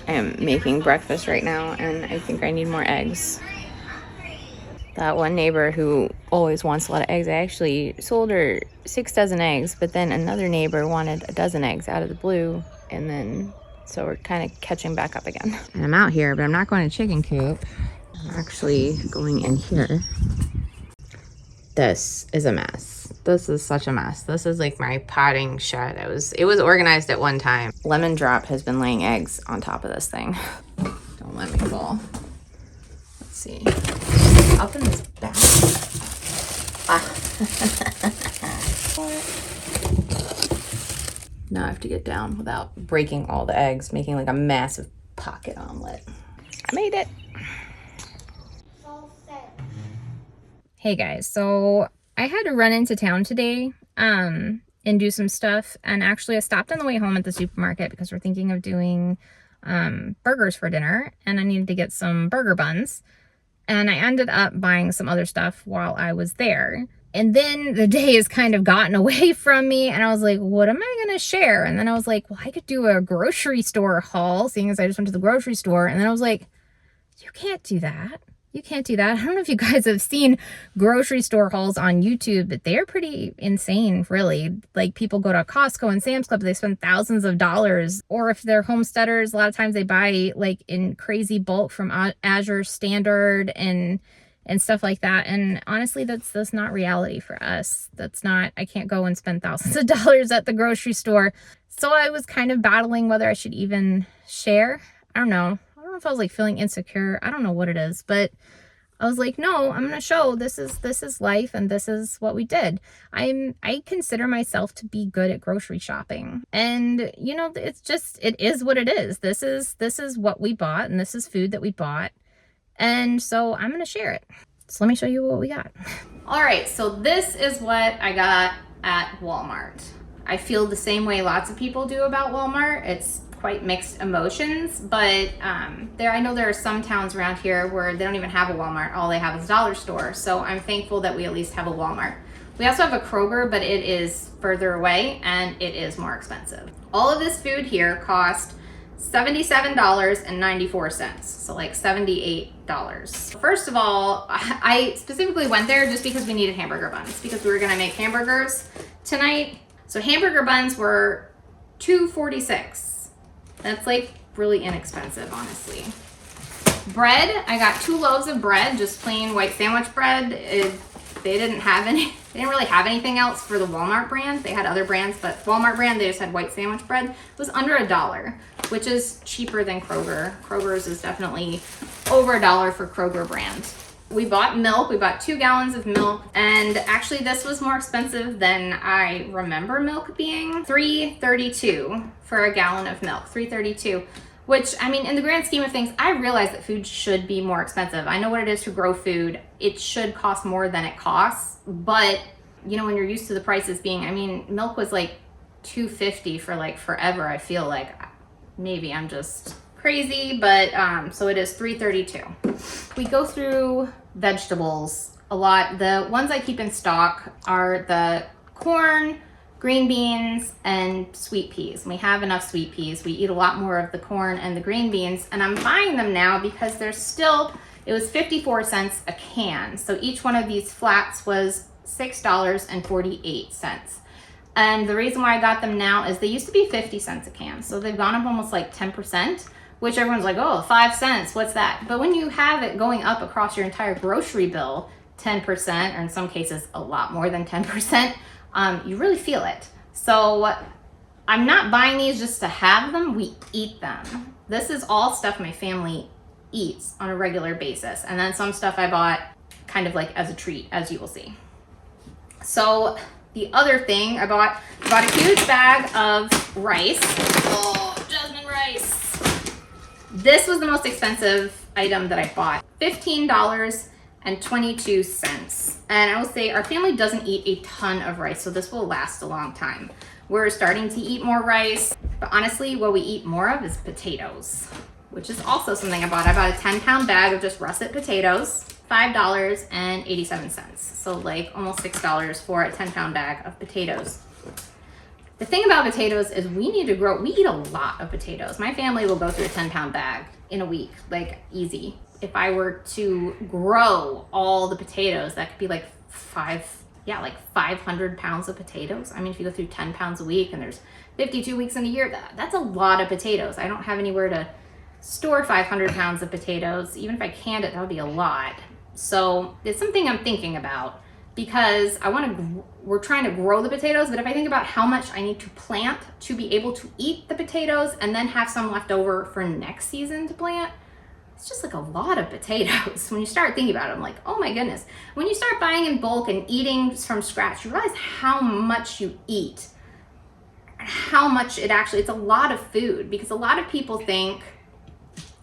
I am making breakfast right now, and I think I need more eggs. That one neighbor who always wants a lot of eggs, I actually sold her 6 dozen eggs, but then another neighbor wanted a dozen eggs out of the blue, and then so we're kind of catching back up again. And I'm out here, but I'm not going to chicken coop. I'm actually going in here. This is a mess. This is such a mess. This is like my potting shed. It was organized at one time. Lemon Drop has been laying eggs on top of this thing. Don't let me fall. Let's see. Up in this back. Now I have to get down without breaking all the eggs, making like a massive pocket omelet. I made it. Hey guys, so I had to run into town today and do some stuff, and actually I stopped on the way home at the supermarket because we're thinking of doing burgers for dinner, and I needed to get some burger buns, and I ended up buying some other stuff while I was there. And then the day has kind of gotten away from me, and I was like, what am I gonna share? And then I was like, well, I could do a grocery store haul, seeing as I just went to the grocery store. And then I was like, you can't do that. You can't do that. I don't know if you guys have seen grocery store hauls on YouTube, but they're pretty insane, really. Like, people go to Costco and Sam's Club, they spend thousands of dollars. Or if they're homesteaders, a lot of times they buy like in crazy bulk from Azure Standard and stuff like that. And honestly, that's not reality for us. That's not, I can't go and spend thousands of dollars at the grocery store. So I was kind of battling whether I should even share. I don't know if I was like feeling insecure. I don't know what it is, but I was like, no, I'm gonna show this is life, and this is what we did. I consider myself to be good at grocery shopping, and you know, it is what it is. This is what we bought, and this is food that we bought, and so I'm gonna share it. So let me show you what we got. All right, so this is what I got at Walmart. I feel the same way lots of people do about Walmart. It's quite mixed emotions, but I know there are some towns around here where they don't even have a Walmart. All they have is a dollar store. So I'm thankful that we at least have a Walmart. We also have a Kroger, but it is further away and it is more expensive. All of this food here cost $77.94, so like $78. First of all, I specifically went there just because we needed hamburger buns, because we were gonna make hamburgers tonight. So hamburger buns were $2.46. That's like really inexpensive, honestly. Bread, I got 2 loaves of bread, just plain white sandwich bread. They didn't really have anything else for the Walmart brand. They had other brands, but Walmart brand, they just had white sandwich bread. It was under $1, which is cheaper than Kroger. Kroger's is definitely over $1 for Kroger brand. We bought milk. We bought 2 gallons of milk, and actually this was more expensive than I remember milk being. $3.32 for a gallon of milk. $3.32, which, I mean, in the grand scheme of things, I realize that food should be more expensive. I know what it is to grow food. It should cost more than it costs, but you know, when you're used to the prices being, I mean, milk was like $2.50 for like forever. I feel like maybe I'm just crazy, but so it is $3.32. We go through vegetables a lot. The ones I keep in stock are the corn, green beans, and sweet peas. We have enough sweet peas. We eat a lot more of the corn and the green beans, and I'm buying them now because there's still, it was 54 cents a can. So each one of these flats was $6.48. And the reason why I got them now is they used to be 50 cents a can. So they've gone up almost like 10%, which everyone's like, oh, 5 cents, what's that? But when you have it going up across your entire grocery bill, 10%, or in some cases a lot more than 10%, you really feel it. So I'm not buying these just to have them, we eat them. This is all stuff my family eats on a regular basis. And then some stuff I bought kind of like as a treat, as you will see. So the other thing I bought a huge bag of rice. Oh, jasmine rice. This was the most expensive item that I bought. $15.22. And I will say our family doesn't eat a ton of rice, so this will last a long time. We're starting to eat more rice, but honestly, what we eat more of is potatoes, which is also something I bought. I bought a 10-pound bag of just russet potatoes, $5.87. So like almost $6 for a 10-pound bag of potatoes. The thing about potatoes is we eat a lot of potatoes. My family will go through a 10-pound bag in a week, like easy. If I were to grow all the potatoes, that could be like 500 pounds of potatoes. I mean, if you go through 10 pounds a week and there's 52 weeks in a year, that's a lot of potatoes. I don't have anywhere to store 500 pounds of potatoes. Even if I canned it, that would be a lot. So it's something I'm thinking about, because we're trying to grow the potatoes, but if I think about how much I need to plant to be able to eat the potatoes and then have some left over for next season to plant, it's just like a lot of potatoes. When you start thinking about it, I'm like, oh my goodness. When you start buying in bulk and eating from scratch, you realize how much you eat, how much it's a lot of food, because a lot of people think,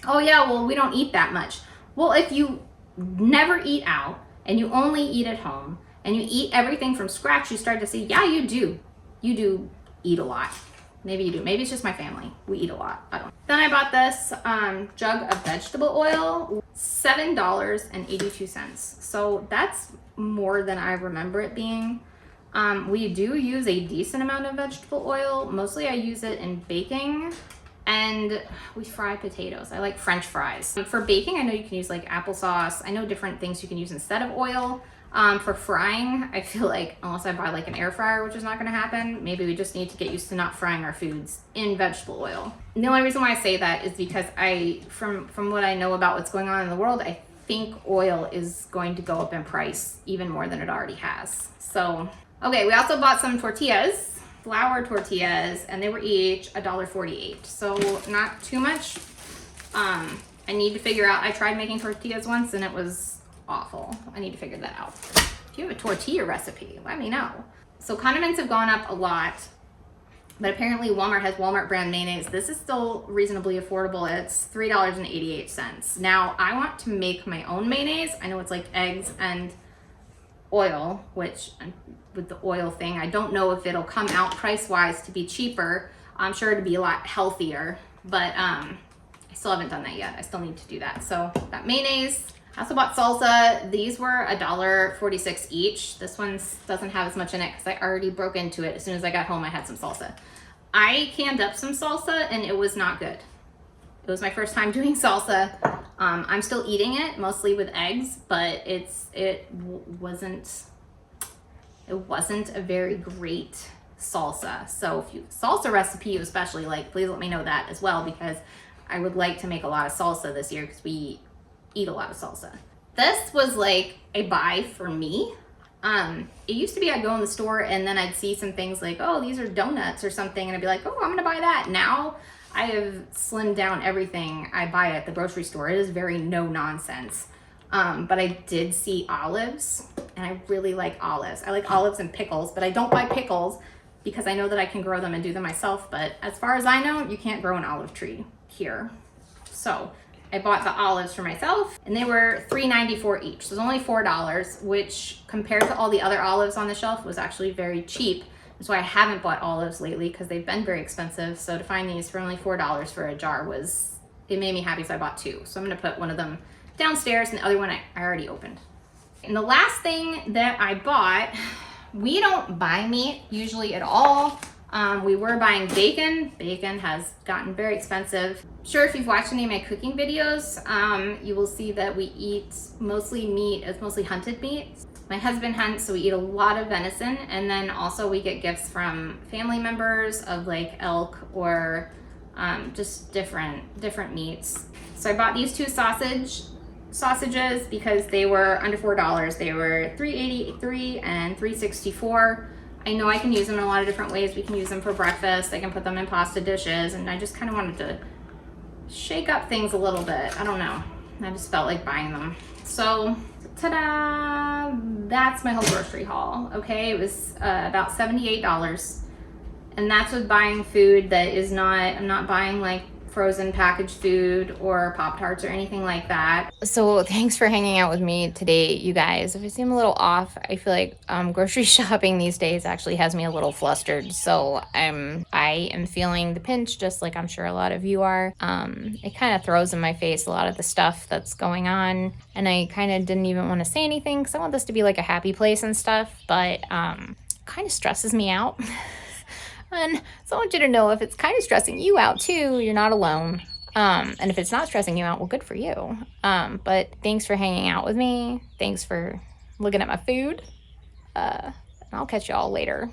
oh yeah, well, we don't eat that much. Well, if you never eat out and you only eat at home and you eat everything from scratch, you start to see, yeah, you do eat a lot. Maybe you do. Maybe it's just my family. We eat a lot. I don't know. Then I bought this jug of vegetable oil, $7.82. So that's more than I remember it being. We do use a decent amount of vegetable oil. Mostly I use it in baking, and we fry potatoes. I like French fries. For baking, I know you can use like applesauce. I know different things you can use instead of oil. For frying, I feel like unless I buy like an air fryer, which is not gonna happen, maybe we just need to get used to not frying our foods in vegetable oil. And the only reason why I say that is because from what I know about what's going on in the world, I think oil is going to go up in price even more than it already has. So, okay, we also bought some tortillas, flour tortillas, and they were each $1.48. So not too much. I need to figure out, I tried making tortillas once and it was awful. I need to figure that out. If you have a tortilla recipe, let me know. So condiments have gone up a lot, but apparently Walmart has Walmart brand mayonnaise. This is still reasonably affordable. It's $3.88. Now I want to make my own mayonnaise. I know it's like eggs and oil, which with the oil thing, I don't know if it'll come out price-wise to be cheaper. I'm sure it'd be a lot healthier, but I still haven't done that yet. I still need to do that. So got mayonnaise. I also bought salsa. These were $1.46 each. This one doesn't have as much in it because I already broke into it. As soon as I got home, I had some salsa. I canned up some salsa and it was not good. It was my first time doing salsa. I'm still eating it, mostly with eggs, but it wasn't a very great salsa. So if you salsa recipe you especially like, please let me know that as well, because I would like to make a lot of salsa this year because we eat a lot of salsa. This was like a buy for me. It used to be I'd go in the store and then I'd see some things like, oh, these are donuts or something, and I'd be like, oh, I'm gonna buy that. Now I have slimmed down everything I buy at the grocery store. It is very no nonsense. But I did see olives, and I really like olives. I like olives and pickles, but I don't buy pickles because I know that I can grow them and do them myself. But as far as I know, you can't grow an olive tree here. So I bought the olives for myself, and they were $3.94 each. So it was only $4, which compared to all the other olives on the shelf was actually very cheap. That's why I haven't bought olives lately, because they've been very expensive. So to find these for only $4 for a jar it made me happy, so I bought two. So I'm gonna put one of them downstairs and the other one I already opened. And the last thing that I bought, we don't buy meat usually at all. We were buying bacon. Bacon has gotten very expensive. Sure, if you've watched any of my cooking videos, you will see that we eat mostly meat. It's mostly hunted meat. My husband hunts, so we eat a lot of venison, and then also we get gifts from family members of like elk or just different meats. So I bought these two sausages because they were under $4. They were $3.83 and $3.64. I know I can use them in a lot of different ways. We can use them for breakfast. I can put them in pasta dishes, and I just kind of wanted to shake up things a little bit. I don't know. I just felt like buying them. So, ta-da! That's my whole grocery haul. Okay, it was about $78, and that's with buying food that is not. I'm not buying like frozen packaged food or Pop-Tarts or anything like that. So thanks for hanging out with me today, you guys. If I seem a little off, I feel like grocery shopping these days actually has me a little flustered. So I am feeling the pinch, just like I'm sure a lot of you are. It kind of throws in my face a lot of the stuff that's going on, and I kind of didn't even want to say anything because I want this to be like a happy place and stuff, but kind of stresses me out. And so I want you to know if it's kind of stressing you out too, you're not alone. And if it's not stressing you out, well, good for you. But thanks for hanging out with me. Thanks for looking at my food. And I'll catch you all later.